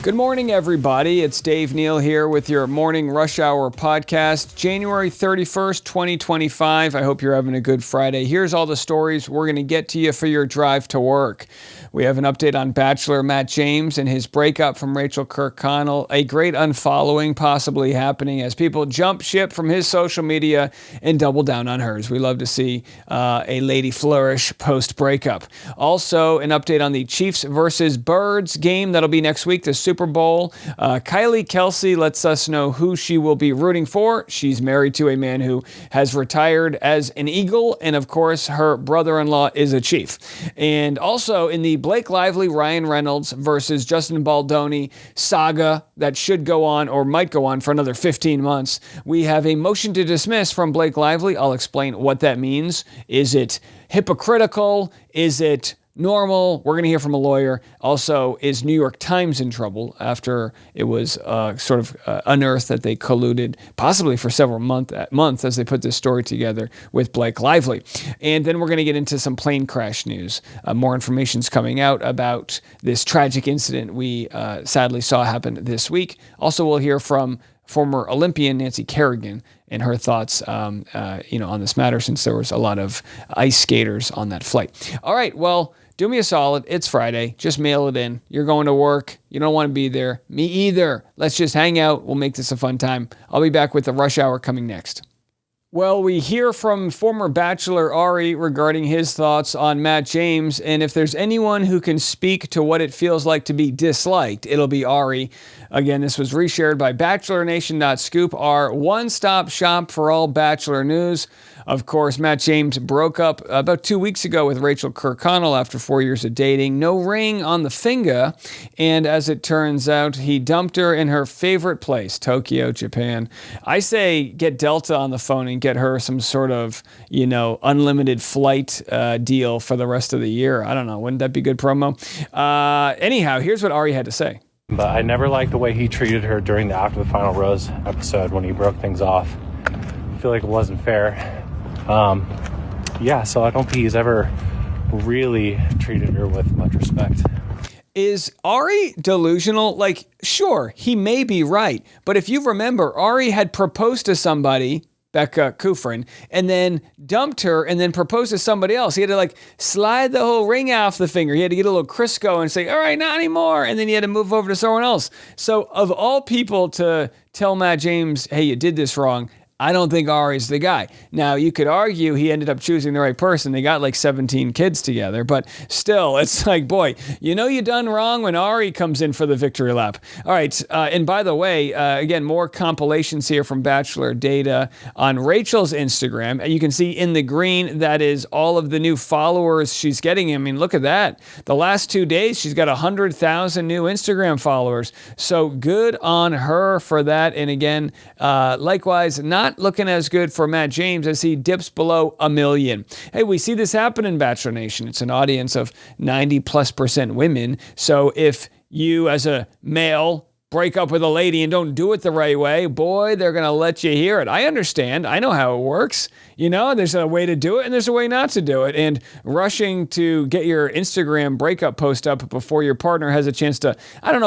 Good morning, everybody. It's Dave Neal here with your Morning Rush Hour podcast, January 31st, 2025. I hope you're having a good Friday. Here's all the stories we're going to get to you for your drive to work. We have an update on Bachelor Matt James and his breakup from Rachel Kirkconnell, a great unfollowing possibly happening as people jump ship from his social media and double down on hers. We love to see a lady flourish post-breakup. Also, an update on the Chiefs versus Birds game that'll be next week, the Super Bowl. Kylie Kelsey lets us know who she will be rooting for. She's married to a man who has retired as an Eagle, and of course, her brother-in-law is a Chief. And also in the Blake Lively, Ryan Reynolds versus Justin Baldoni saga that should go on or might go on for another 15 months, we have a motion to dismiss from Blake Lively. I'll explain what that means. Is it hypocritical? Is it normal? We're going to hear from a lawyer. Also, is New York Times in trouble after it was unearthed that they colluded possibly for several months as they put this story together with Blake Lively. And then we're going to get into some plane crash news. More information's coming out about this tragic incident we sadly saw happen this week. Also, we'll hear from former Olympian Nancy Kerrigan and her thoughts on this matter, since there was a lot of ice skaters on that flight. All right, well, do me a solid. It's Friday. Just mail it in. You're going to work. You don't want to be there. Me either. Let's just hang out. We'll make this a fun time. I'll be back with the Rush Hour coming next. Well, we hear from former Bachelor Ari regarding his thoughts on Matt James, and if there's anyone who can speak to what it feels like to be disliked, it'll be Ari. Again, this was reshared by BachelorNation.scoop, our one-stop shop for all Bachelor news. Of course, Matt James broke up about 2 weeks ago with Rachel Kirkconnell after 4 years of dating. No ring on the finger, and as it turns out, he dumped her in her favorite place, Tokyo, Japan. I say get Delta on the phone and get her some sort of, unlimited flight deal for the rest of the year. I don't know. Wouldn't that be good promo? Anyhow, here's what Ari had to say. But I never liked the way he treated her during the After the Final Rose episode when he broke things off. I feel like it wasn't fair. So I don't think he's ever really treated her with much respect. Is Ari delusional? Like, sure, he may be right. But if you remember, Ari had proposed to somebody, Becca Kufrin, and then dumped her and then proposed to somebody else. He had to slide the whole ring off the finger. He had to get a little Crisco and say, all right, not anymore. And then he had to move over to someone else. So of all people to tell Matt James, hey, you did this wrong, I don't think Ari's the guy. Now, you could argue he ended up choosing the right person. They got 17 kids together, but still, it's boy, you done wrong when Ari comes in for the victory lap. All right, and by the way, again, more compilations here from Bachelor data on Rachel's Instagram. You can see in the green, that is all of the new followers she's getting. I mean, look at that. The last 2 days, she's got 100,000 new Instagram followers. So good on her for that. And again, likewise, not looking as good for Matt James as he dips below 1 million. Hey, we see this happen in Bachelor Nation. It's an audience of 90+% women. So if you as a male break up with a lady and don't do it the right way, boy, they're going to let you hear it. I understand. I know how it works. There's a way to do it and there's a way not to do it. And rushing to get your Instagram breakup post up before your partner has a chance to,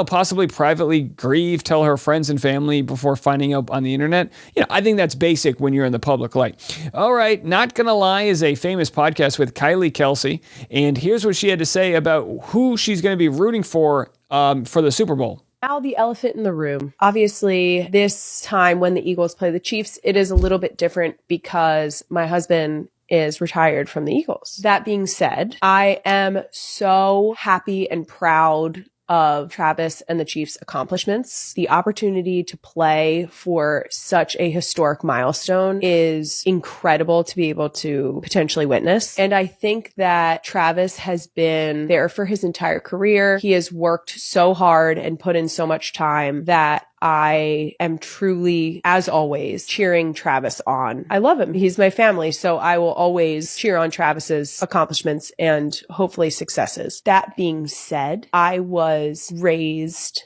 possibly privately grieve, tell her friends and family before finding out on the internet. I think that's basic when you're in the public light. All right. Not Gonna Lie is a famous podcast with Kylie Kelsey. And here's what she had to say about who she's going to be rooting for the Super Bowl. Now the elephant in the room. Obviously, this time when the Eagles play the Chiefs, it is a little bit different because my husband is retired from the Eagles. That being said, I am so happy and proud of Travis and the Chiefs' accomplishments. The opportunity to play for such a historic milestone is incredible to be able to potentially witness. And I think that Travis has been there for his entire career. He has worked so hard and put in so much time that I am truly, as always, cheering Travis on. I love him. He's my family, so I will always cheer on Travis's accomplishments and hopefully successes. That being said, I was raised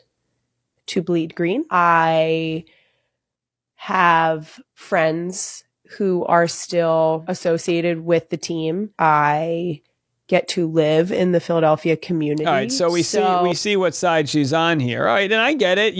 to bleed green. I have friends who are still associated with the team. I get to live in the Philadelphia community. All right, so we see what side she's on here. All right, and I get it.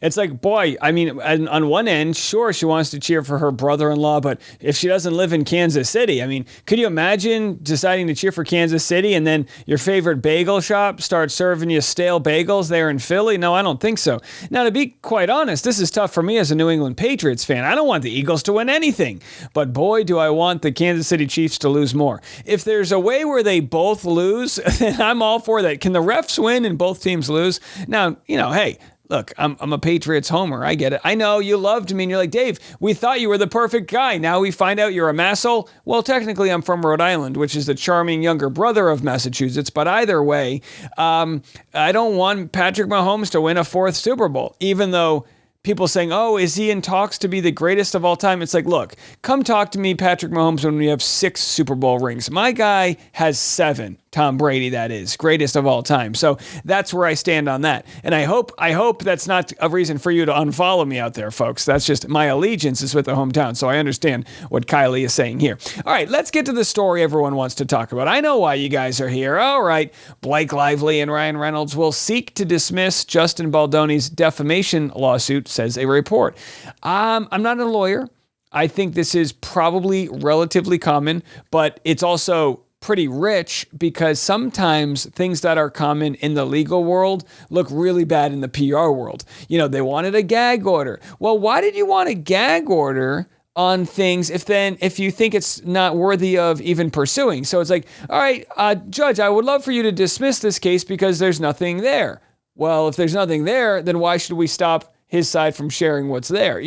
It's like, boy, I mean, on one end, sure, she wants to cheer for her brother-in-law, but if she doesn't live in Kansas City, I mean, could you imagine deciding to cheer for Kansas City and then your favorite bagel shop starts serving you stale bagels there in Philly? No, I don't think so. Now, to be quite honest, this is tough for me as a New England Patriots fan. I don't want the Eagles to win anything, but boy, do I want the Kansas City Chiefs to lose more. If there's a way where they both lose, then I'm all for that. Can the refs win and both teams lose? Now, hey, look, I'm a Patriots homer. I get it. I know you loved me and you're like, Dave, we thought you were the perfect guy. Now we find out you're a masshole. Well, technically I'm from Rhode Island, which is the charming younger brother of Massachusetts. But either way, I don't want Patrick Mahomes to win a 4th Super Bowl, even though people saying, oh, is he in talks to be the greatest of all time? It's like, look, come talk to me, Patrick Mahomes, when we have 6 Super Bowl rings. My guy has 7. Tom Brady, that is, greatest of all time. So that's where I stand on that. And I hope that's not a reason for you to unfollow me out there, folks. That's just my allegiance is with the hometown. So I understand what Kylie is saying here. All right, let's get to the story everyone wants to talk about. I know why you guys are here. All right, Blake Lively and Ryan Reynolds will seek to dismiss Justin Baldoni's defamation lawsuit, says a report. I'm not a lawyer. I think this is probably relatively common, but it's also pretty rich because sometimes things that are common in the legal world look really bad in the PR world. They wanted a gag order. Well, why did you want a gag order on things if you think it's not worthy of even pursuing? So it's like, all right, Judge, I would love for you to dismiss this case because there's nothing there. Well, if there's nothing there, then why should we stop his side from sharing what's there?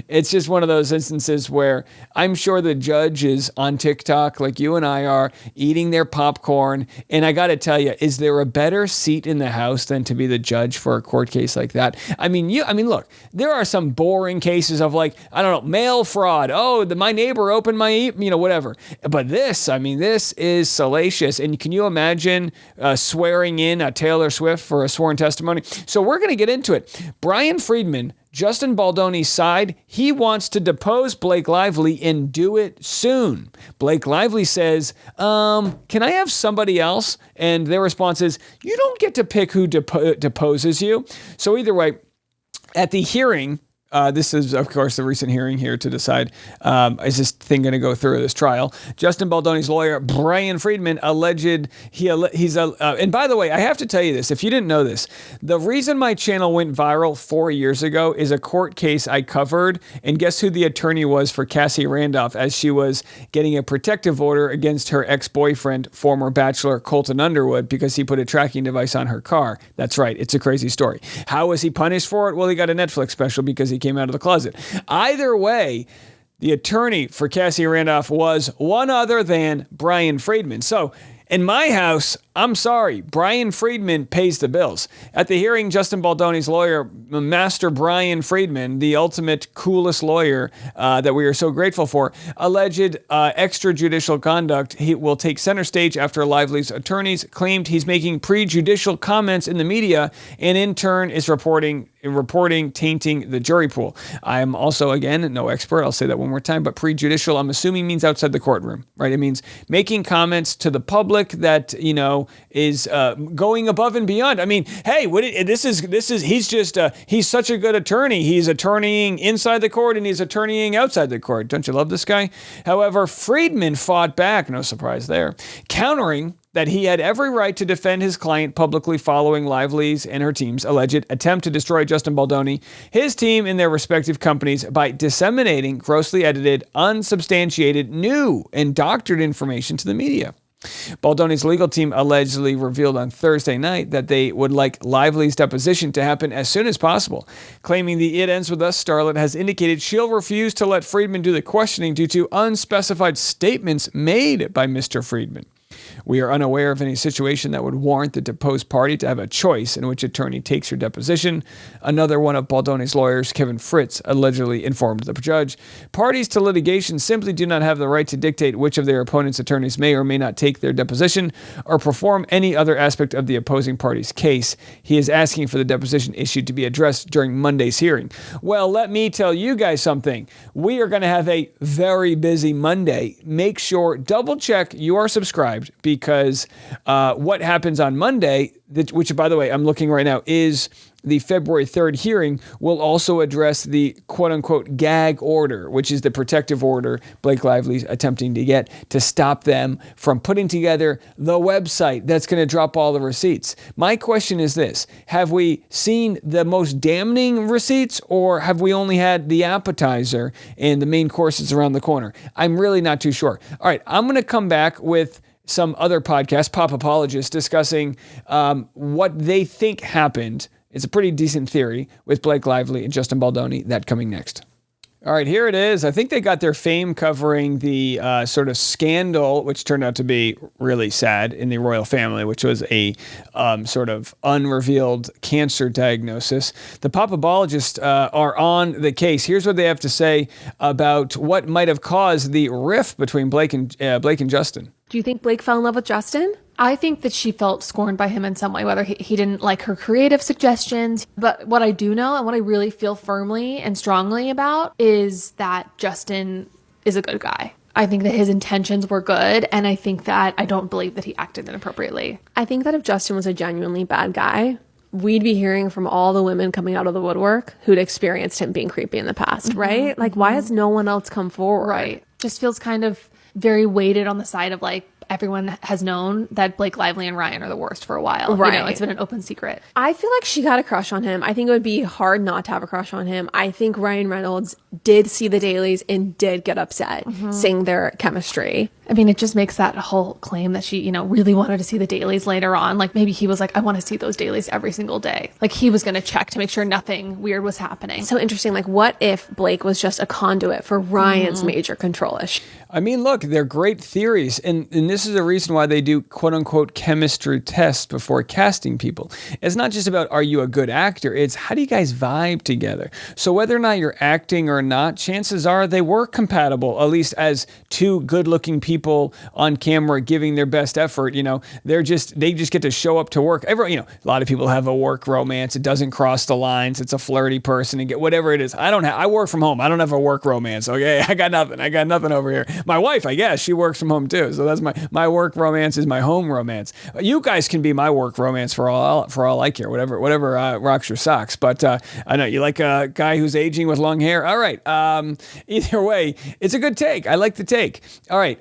It's just one of those instances where I'm sure the judge is on TikTok like you and I are, eating their popcorn. And I got to tell you, is there a better seat in the house than to be the judge for a court case like that? I mean, look, there are some boring cases of like, I don't know, mail fraud. Oh, my neighbor opened my, whatever. But this is salacious. And can you imagine swearing in a Taylor Swift for a sworn testimony? So we're going to get into it. Bryan Freedman, Justin Baldoni's side, he wants to depose Blake Lively and do it soon. Blake Lively says, can I have somebody else? And their response is, you don't get to pick who deposes you. So either way, at the hearing, this is, of course, the recent hearing here to decide, is this thing going to go through this trial? Justin Baldoni's lawyer, Bryan Freedman, alleged and by the way, I have to tell you this, if you didn't know this, the reason my channel went viral 4 years ago is a court case I covered, and guess who the attorney was for Cassie Randolph as she was getting a protective order against her ex-boyfriend, former bachelor Colton Underwood, because he put a tracking device on her car. That's right, it's a crazy story. How was he punished for it? Well, he got a Netflix special because he came out of the closet. Either way, the attorney for Cassie Randolph was one other than Bryan Freedman. So in my house, I'm sorry, Bryan Freedman pays the bills. At the hearing, Justin Baldoni's lawyer, Master Bryan Freedman, the ultimate coolest lawyer that we are so grateful for, alleged extrajudicial conduct. He will take center stage after Lively's attorneys claimed he's making prejudicial comments in the media and in turn is reporting tainting the jury pool. I am also, again, no expert. I'll say that one more time, but prejudicial, I'm assuming means outside the courtroom, right? It means making comments to the public that, is going above and beyond. I mean, hey, he's such a good attorney. He's attorneying inside the court and he's attorneying outside the court. Don't you love this guy? However, Freedman fought back, no surprise there, countering that he had every right to defend his client publicly following Lively's and her team's alleged attempt to destroy Justin Baldoni, his team, and their respective companies by disseminating grossly edited, unsubstantiated, new, and doctored information to the media. Baldoni's legal team allegedly revealed on Thursday night that they would like Lively's deposition to happen as soon as possible, claiming the It Ends With Us starlet has indicated she'll refuse to let Freedman do the questioning due to unspecified statements made by Mr. Freedman. We are unaware of any situation that would warrant the deposed party to have a choice in which attorney takes her deposition. Another one of Baldoni's lawyers, Kevin Fritz, allegedly informed the judge. Parties to litigation simply do not have the right to dictate which of their opponent's attorneys may or may not take their deposition or perform any other aspect of the opposing party's case. He is asking for the deposition issued to be addressed during Monday's hearing. Well, let me tell you guys something. We are going to have a very busy Monday. Make sure, double check you are subscribed described, because what happens on Monday, which, by the way, I'm looking right now, is the February 3rd hearing, will also address the quote-unquote gag order, which is the protective order Blake Lively's attempting to get to stop them from putting together the website that's going to drop all the receipts. My question is this: have we seen the most damning receipts, or have we only had the appetizer and the main course is around the corner? I'm really not too sure. All right, I'm going to come back with some other podcasts, pop apologists, discussing what they think happened. It's a pretty decent theory with Blake Lively and Justin Baldoni. That coming next. All right, here it is. I think they got their fame covering the sort of scandal, which turned out to be really sad, in the royal family, which was a sort of unrevealed cancer diagnosis. The popabologists are on the case. Here's what they have to say about what might have caused the rift between Blake and Justin. Do you think Blake fell in love with Justin? I think that she felt scorned by him in some way, whether he didn't like her creative suggestions. But what I do know, and what I really feel firmly and strongly about, is that Justin is a good guy. I think that his intentions were good, and I think that I don't believe that he acted inappropriately. I think that if Justin was a genuinely bad guy, we'd be hearing from all the women coming out of the woodwork who'd experienced him being creepy in the past, right? Like, why has no one else come forward? Right. Just feels kind of very weighted on the side of, like, everyone has known that Blake Lively and Ryan are the worst for a while. Right. You know, it's been an open secret. I feel like she got a crush on him. I think it would be hard not to have a crush on him. I think Ryan Reynolds did see the dailies and did get upset seeing their chemistry. I mean, it just makes that whole claim that she, really wanted to see the dailies later on. Like, maybe he was like, I want to see those dailies every single day. Like, he was going to check to make sure nothing weird was happening. So interesting. Like, what if Blake was just a conduit for Ryan's major control issue? I mean, look, they're great theories. And this is the reason why they do quote-unquote chemistry tests before casting people. It's not just about, are you a good actor? It's, how do you guys vibe together? So whether or not you're acting or not, chances are they were compatible, at least as two good-looking people on camera giving their best effort. They just get to show up to work. A lot of people have a work romance. It doesn't cross the lines. It's a flirty person and get whatever it is. I work from home. I don't have a work romance. Okay. I got nothing over here. My wife, I guess, she works from home too. So that's my work romance is my home romance. You guys can be my work romance for all I care. Whatever rocks your socks. But I know you like a guy who's aging with long hair. All right. Either way, it's a good take. I like the take. All right.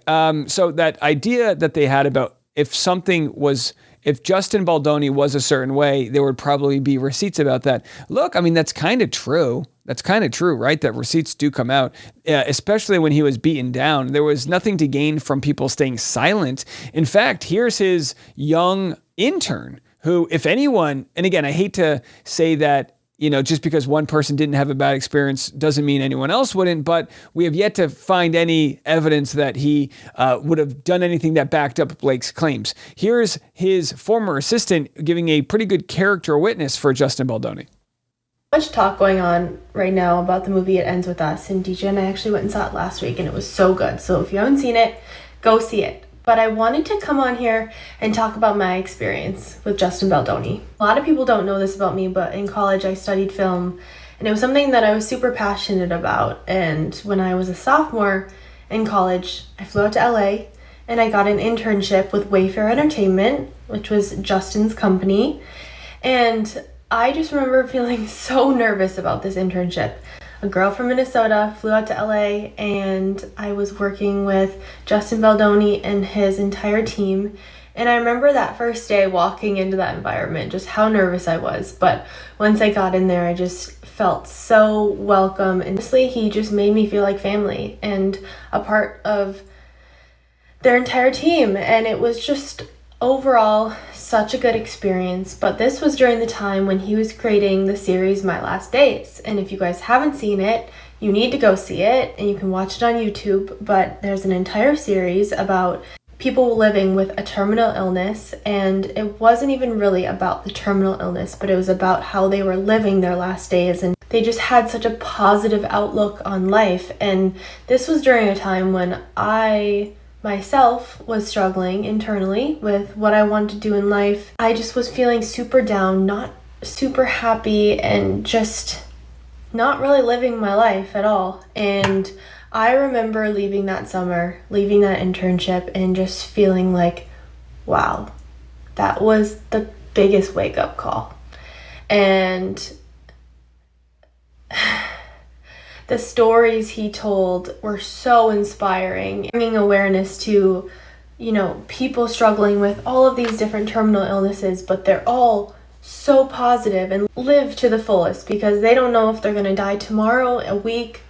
So that idea that they had about if Justin Baldoni was a certain way, there would probably be receipts about that. Look, I mean, that's kind of true. That's kind of true, right? That receipts do come out, especially when he was beaten down. There was nothing to gain from people staying silent. In fact, here's his young intern who, if anyone, and again, I hate to say that, just because one person didn't have a bad experience doesn't mean anyone else wouldn't, but we have yet to find any evidence that he would have done anything that backed up Blake's claims. Here's his former assistant giving a pretty good character witness for Justin Baldoni. Much talk going on right now about the movie It Ends With Us, and DJ and I actually went and saw it last week, and it was so good. So if you haven't seen it, go see it. But I wanted to come on here and talk about my experience with Justin Baldoni. A lot of people don't know this about me, but in college I studied film, and it was something that I was super passionate about. And when I was a sophomore in college, I flew out to LA and I got an internship with Wayfair Entertainment, which was Justin's company. And I just remember feeling so nervous about this internship. A girl from Minnesota flew out to LA, and I was working with Justin Baldoni and his entire team. And I remember that first day walking into that environment, just how nervous I was. But once I got in there, I just felt so welcome. And honestly, he just made me feel like family and a part of their entire team. And it was just overall such a good experience. But this was during the time when he was creating the series My Last Days, and if you guys haven't seen it, you need to go see it, and you can watch it on YouTube. But there's an entire series about people living with a terminal illness, and it wasn't even really about the terminal illness, but it was about how they were living their last days, and they just had such a positive outlook on life. And this was during a time when I myself was struggling internally with what I wanted to do in life. I just was feeling super down, not super happy, and just not really living my life at all. And I remember leaving that summer, leaving that internship, and just feeling like, wow, that was the biggest wake-up call. And the stories he told were so inspiring, bringing awareness to, people struggling with all of these different terminal illnesses, but they're all so positive and live to the fullest because they don't know if they're going to die tomorrow, a week,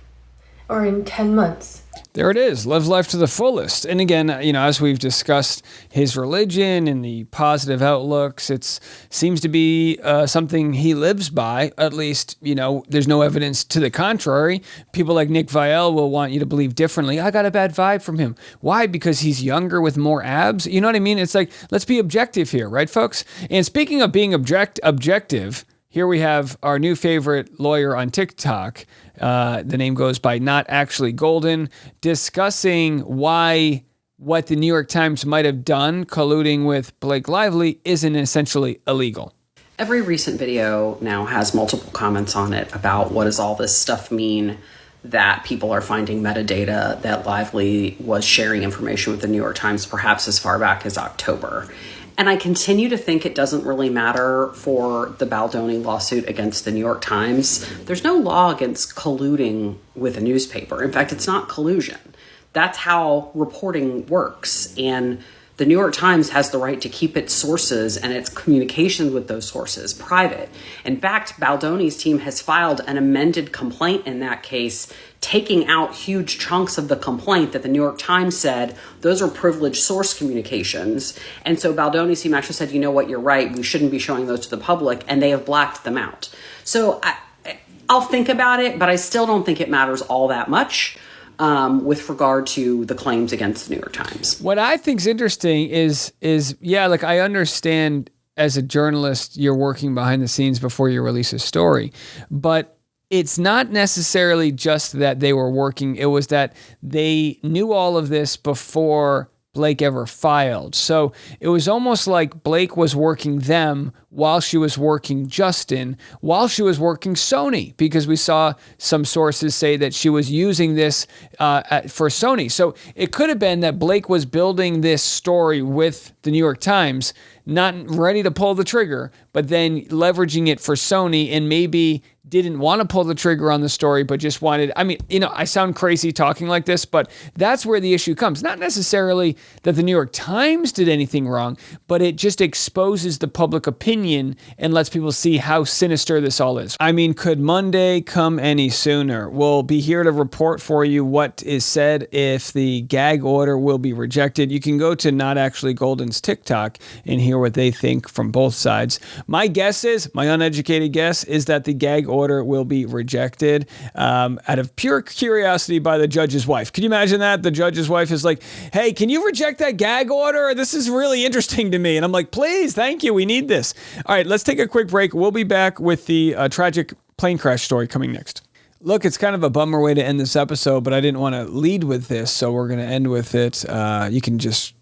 or in 10 months. There it is. Live life to the fullest. And again, as we've discussed his religion and the positive outlooks, it seems to be something he lives by. At least, there's no evidence to the contrary. People like Nick Viall will want you to believe differently. I got a bad vibe from him. Why? Because he's younger with more abs. You know what I mean? It's like, let's be objective here, right, folks? And speaking of being objective, here we have our new favorite lawyer on TikTok. The name goes by Not Actually Golden, discussing why what the New York Times might have done, colluding with Blake Lively, isn't essentially illegal. Every recent video now has multiple comments on it about what does all this stuff mean, that people are finding metadata that Lively was sharing information with the New York Times perhaps as far back as October. And I continue to think it doesn't really matter for the Baldoni lawsuit against the New York Times. There's no law against colluding with a newspaper. In fact, it's not collusion. That's how reporting works. And the New York Times has the right to keep its sources and its communications with those sources private. In fact, Baldoni's team has filed an amended complaint in that case, taking out huge chunks of the complaint that the New York Times said, those are privileged source communications. And so Baldoni's team actually said, you know what, you're right, we shouldn't be showing those to the public, and they have blacked them out. So I'll think about it, but I still don't think it matters all that much. With regard to the claims against the New York Times. What I think is interesting is I understand as a journalist, you're working behind the scenes before you release a story, but it's not necessarily just that they were working. It was that they knew all of this before Blake ever filed. So it was almost like Blake was working them while she was working Justin, while she was working Sony, because we saw some sources say that she was using this for Sony. So it could have been that Blake was building this story with the New York Times, not ready to pull the trigger, but then leveraging it for Sony, and maybe didn't want to pull the trigger on the story, but just wanted, I sound crazy talking like this, but that's where the issue comes. Not necessarily that the New York Times did anything wrong, but it just exposes the public opinion and lets people see how sinister this all is. Could Monday come any sooner? We'll be here to report for you what is said if the gag order will be rejected. You can go to Not Actually Golden's TikTok and hear what they think from both sides. My uneducated guess is that the gag order will be rejected out of pure curiosity by the judge's wife. Can you imagine that? The judge's wife is like, hey, can you reject that gag order? This is really interesting to me. And I'm like, please, thank you. We need this. All right, let's take a quick break. We'll be back with the tragic plane crash story coming next. Look, it's kind of a bummer way to end this episode, but I didn't want to lead with this, so we're going to end with it. You can just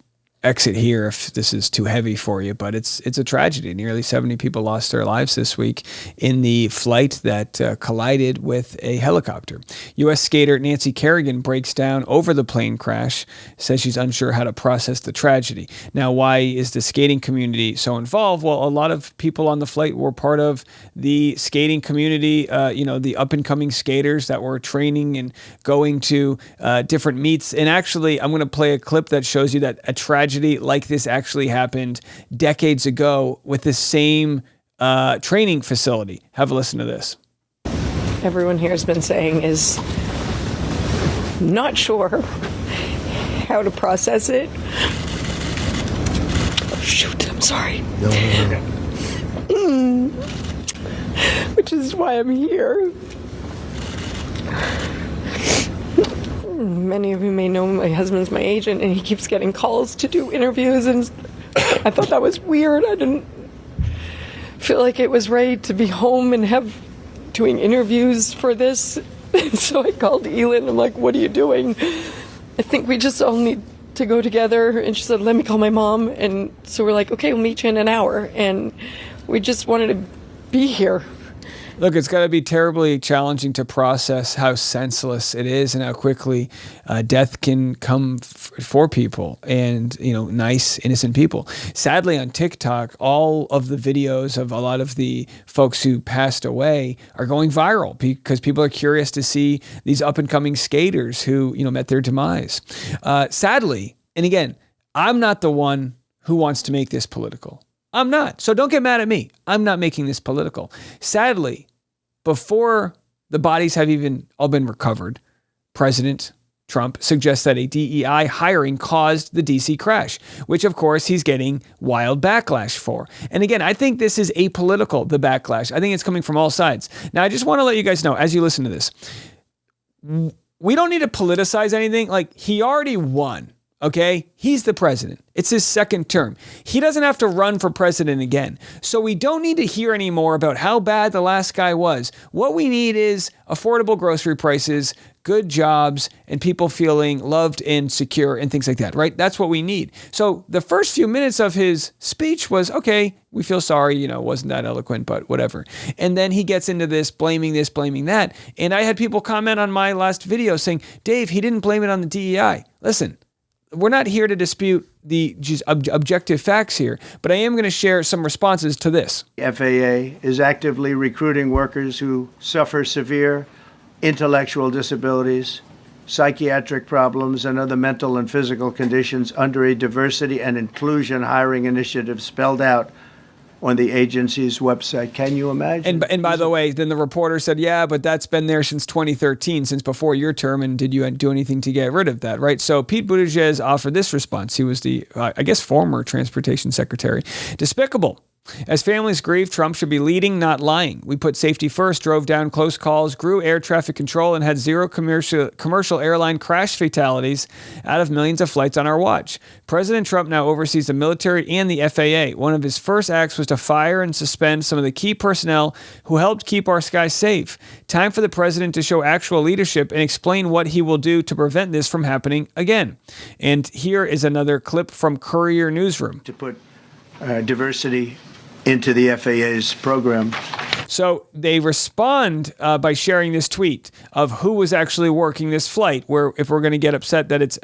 exit here if this is too heavy for you, but it's a tragedy. Nearly 70 people lost their lives this week in the flight that collided with a helicopter. U.S. skater Nancy Kerrigan breaks down over the plane crash, says she's unsure how to process the tragedy. Now, why is the skating community so involved? Well, a lot of people on the flight were part of the skating community, the up-and-coming skaters that were training and going to different meets. And actually, I'm going to play a clip that shows you that a tragedy like this actually happened decades ago with the same training facility. Have a listen to this. Everyone here has been saying is not sure how to process it. Oh, shoot, I'm sorry. No. Which is why I'm here. Many of you may know my husband's my agent, and he keeps getting calls to do interviews, and I thought that was weird. I didn't feel like it was right to be home and doing interviews for this. So I called Elin. I'm like, what are you doing? I think we just all need to go together. And she said, let me call my mom. And so we're like, okay, we'll meet you in an hour. And we just wanted to be here. Look, it's got to be terribly challenging to process how senseless it is and how quickly death can come for people and, nice, innocent people. Sadly, on TikTok, all of the videos of a lot of the folks who passed away are going viral because people are curious to see these up-and-coming skaters who, met their demise. Sadly, and again, I'm not the one who wants to make this political. I'm not. So don't get mad at me. I'm not making this political. Sadly, before the bodies have even all been recovered, President Trump suggests that a DEI hiring caused the DC crash, which of course he's getting wild backlash for. And again, I think this is apolitical, the backlash. I think it's coming from all sides. Now, I just want to let you guys know, as you listen to this, we don't need to politicize anything. Like, he already won. Okay, he's the president. It's his second term. He doesn't have to run for president again. So we don't need to hear anymore about how bad the last guy was. What we need is affordable grocery prices, good jobs, and people feeling loved and secure and things like that, right? That's what we need. So the first few minutes of his speech was, okay, we feel sorry, wasn't that eloquent, but whatever. And then he gets into this, blaming that. And I had people comment on my last video saying, Dave, he didn't blame it on the DEI. Listen, we're not here to dispute the objective facts here, but I am going to share some responses to this. FAA is actively recruiting workers who suffer severe intellectual disabilities, psychiatric problems, and other mental and physical conditions under a diversity and inclusion hiring initiative spelled out on the agency's website. Can you imagine? And by the way, then the reporter said, yeah, but that's been there since 2013, since before your term, and did you do anything to get rid of that, right? So Pete Buttigieg offered this response. He was the, former transportation secretary. Despicable. As families grieve, Trump should be leading, not lying. We put safety first, drove down close calls, grew air traffic control, and had zero commercial airline crash fatalities out of millions of flights on our watch. President Trump now oversees the military and the FAA. One of his first acts was to fire and suspend some of the key personnel who helped keep our skies safe. Time for the president to show actual leadership and explain what he will do to prevent this from happening again. And here is another clip from Courier Newsroom. To put diversity into the FAA's program. So they respond by sharing this tweet of who was actually working this flight, where if we're going to get upset that it's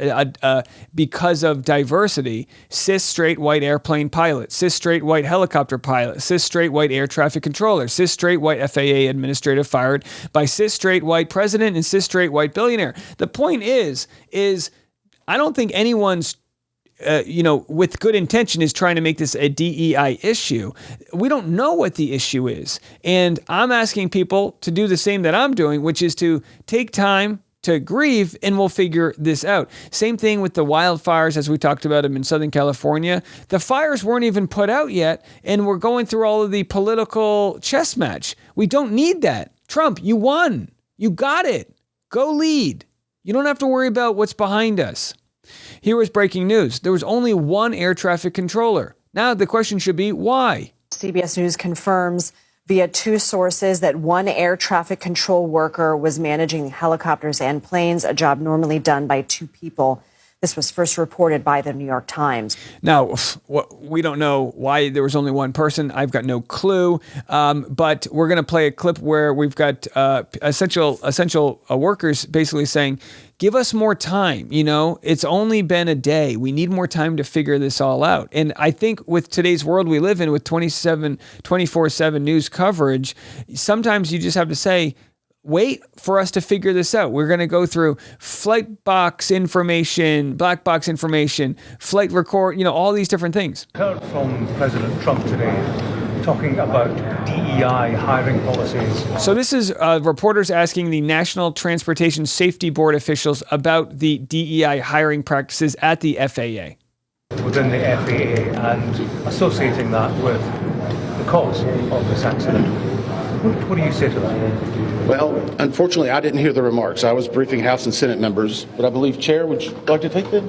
because of diversity, cis straight white airplane pilot, cis straight white helicopter pilot, cis straight white air traffic controller, cis straight white FAA administrator fired by cis straight white president and cis straight white billionaire. The point is I don't think anyone's with good intention is trying to make this a DEI issue. We don't know what the issue is. And I'm asking people to do the same that I'm doing, which is to take time to grieve, and we'll figure this out. Same thing with the wildfires, as we talked about them in Southern California. The fires weren't even put out yet, and we're going through all of the political chess match. We don't need that. Trump, you won. You got it. Go lead. You don't have to worry about what's behind us. Here was breaking news. There was only one air traffic controller. Now the question should be, why? CBS News confirms via two sources that one air traffic control worker was managing helicopters and planes, a job normally done by two people. This was first reported by the New York Times. Now, we don't know why there was only one person. I've got no clue. But we're going to play a clip where we've got essential workers basically saying, give us more time. It's only been a day. We need more time to figure this all out. And I think with today's world we live in, with 24/7 news coverage, sometimes you just have to say, wait for us to figure this out. We're going to go through flight box information, black box information, flight record, all these different things. Heard from President Trump today talking about DEI hiring policies. So this is reporters asking the National Transportation Safety Board officials about the DEI hiring practices at the FAA. Within the FAA and associating that with the cause of this accident. What do you say to that? Well, unfortunately, I didn't hear the remarks. I was briefing House and Senate members, but I believe, Chair, would you like to take that?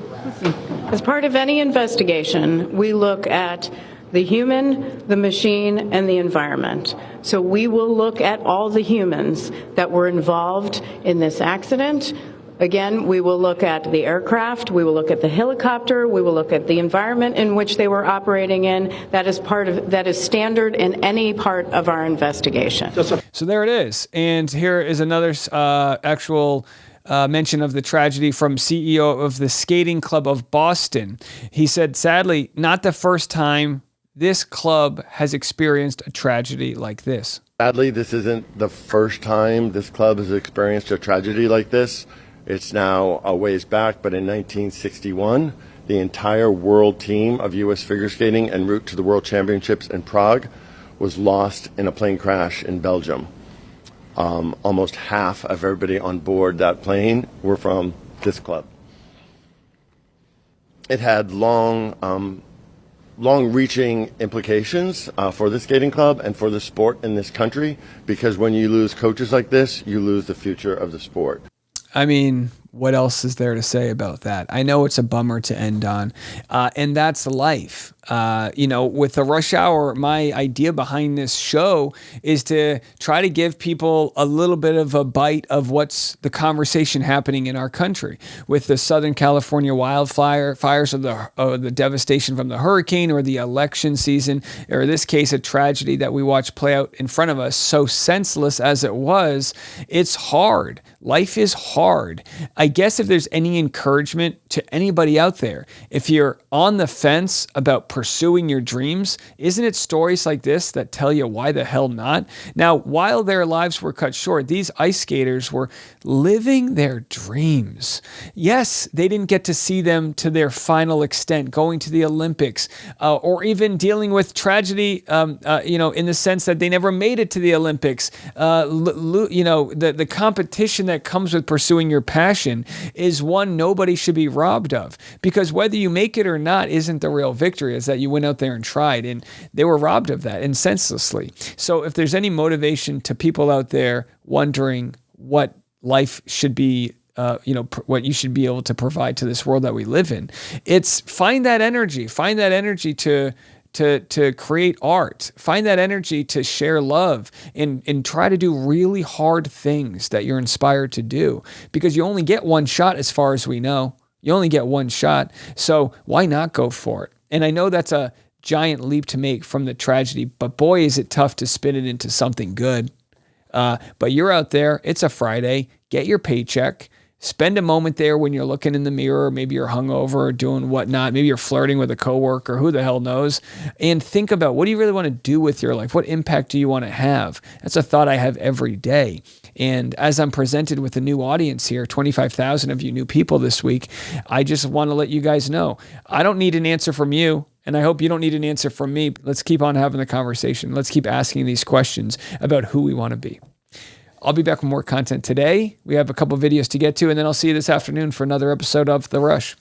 As part of any investigation, we look at the human, the machine, and the environment. So we will look at all the humans that were involved in this accident, Again, we will look at the aircraft, we will look at the helicopter, we will look at the environment in which they were operating in. That is standard in any part of our investigation. So there it is. And here is another actual mention of the tragedy from CEO of the Skating Club of Boston. He said, sadly, not the first time this club has experienced a tragedy like this. Sadly, this isn't the first time this club has experienced a tragedy like this. It's now a ways back, but in 1961, the entire world team of U.S. figure skating en route to the World Championships in Prague was lost in a plane crash in Belgium. Almost half of everybody on board that plane were from this club. It had long-reaching implications for the skating club and for the sport in this country, because when you lose coaches like this, you lose the future of the sport. I mean, what else is there to say about that? I know it's a bummer to end on, and that's life. With the Rush Hour, my idea behind this show is to try to give people a little bit of a bite of what's the conversation happening in our country with the Southern California fires, or the devastation from the hurricane, or the election season, or in this case, a tragedy that we watched play out in front of us. So senseless as it was, it's hard. Life is hard. I guess if there's any encouragement to anybody out there, if you're on the fence about pursuing your dreams, isn't it stories like this that tell you why the hell not? Now, while their lives were cut short, these ice skaters were living their dreams. Yes, they didn't get to see them to their final extent, going to the Olympics, or even dealing with tragedy, in the sense that they never made it to the Olympics. The competition that comes with pursuing your passion is one nobody should be robbed of, because whether you make it or not isn't the real victory, is that you went out there and tried, and they were robbed of that, and senselessly. So if there's any motivation to people out there wondering what life should be, what you should be able to provide to this world that we live in, it's find that energy to create art, find that energy to share love, and try to do really hard things that you're inspired to do, because you only get one shot, as far as we know. You only get one shot. So why not go for it? And I know that's a giant leap to make from the tragedy, but boy, is it tough to spin it into something good. But you're out there, it's a Friday, get your paycheck, spend a moment there when you're looking in the mirror, maybe you're hungover or doing whatnot, maybe you're flirting with a coworker, who the hell knows, and think about, what do you really want to do with your life? What impact do you want to have? That's a thought I have every day. And as I'm presented with a new audience here, 25,000 of you new people this week, I just want to let you guys know, I don't need an answer from you, and I hope you don't need an answer from me. Let's keep on having the conversation. Let's keep asking these questions about who we want to be. I'll be back with more content today. We have a couple videos to get to, and then I'll see you this afternoon for another episode of The Rush.